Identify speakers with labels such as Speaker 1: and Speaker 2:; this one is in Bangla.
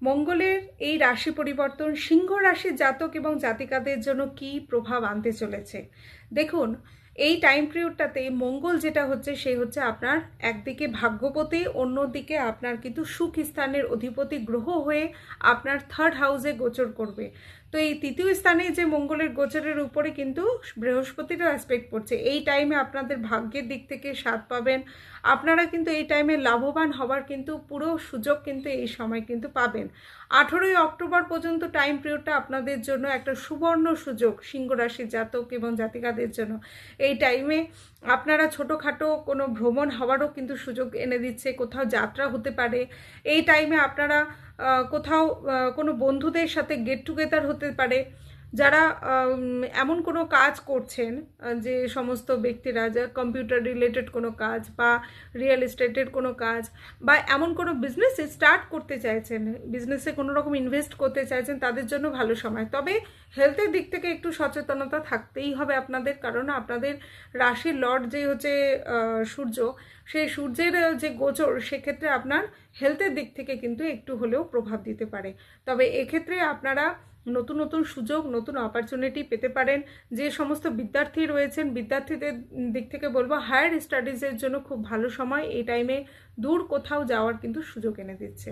Speaker 1: মঙ্গলের এই রাশি পরিবর্তন সিংহ রাশির জাতক এবং জাতিকাদের জন্য কি প্রভাব আনতে চলেছে দেখুন। এই টাইম পিরিয়ডটাতে মঙ্গল যেটা হচ্ছে সে হচ্ছে আপনার একদিকে ভাগ্যপতি, অন্যদিকে আপনার কিন্তু সুখ স্থানের অধিপতি গ্রহ হয়ে আপনার থার্ড হাউসে গোচর করবে। তো এই তৃতীয় স্থানে যে মঙ্গলের গোচরের উপরে কিন্তু বৃহস্পতিরও অ্যাসপেক্ট পড়ছে। এই টাইমে আপনাদের ভাগ্যের দিক থেকে স্বাদ পাবেন, আপনারা কিন্তু এই টাইমে লাভবান হবার কিন্তু পুরো সুযোগ কিন্তু এই সময় কিন্তু পাবেন। 18ই অক্টোবর পর্যন্ত টাইম পিরিয়ডটা আপনাদের জন্য একটা সুবর্ণ সুযোগ সিংহ রাশির জাতক এবং জাতিকাদের জন্য। এই টাইমে আপনারা ছোটোখাটো কোনো ভ্রমণ হওয়ারও কিন্তু সুযোগ এনে দিচ্ছে, কোথাও যাত্রা হতে পারে। এই টাইমে আপনারা কোথাও কোনো বন্ধুদের সাথে গেট টুগেদার হতে পারে। যারা এমন কোনো কাজ করছেন, যে সমস্ত ব্যক্তিরা যা কম্পিউটার রিলেটেড কোনো কাজ বা রিয়েল এস্টেটের কোনো কাজ বা এমন কোনো বিজনেস স্টার্ট করতে চাইছেন, বিজনেসে কোনো রকম ইনভেস্ট করতে চাইছেন, তাদের জন্য ভালো সময়। তবে হেলথের দিক থেকে একটু সচেতনতা থাকতেই হবে আপনাদের, কারণ আপনাদের রাশির লর্ড যে হচ্ছে সূর্য, সেই সূর্যের যে গোচর সেক্ষেত্রে আপনার হেলথের দিক থেকে কিন্তু একটু হলেও প্রভাব দিতে পারে। তবে এক্ষেত্রে আপনারা নতুন নতুন সুযোগ, নতুন অপরচুনিটি পেতে পারেন। যে সমস্ত বিদ্যার্থী রয়েছেন, বিদ্যার্থীদের দিক থেকে বলবো হায়ার স্টাডিজের জন্য খুব ভালো সময়। এই টাইমে দূর কোথাও যাওয়ার কিন্তু সুযোগ এনে দিচ্ছে।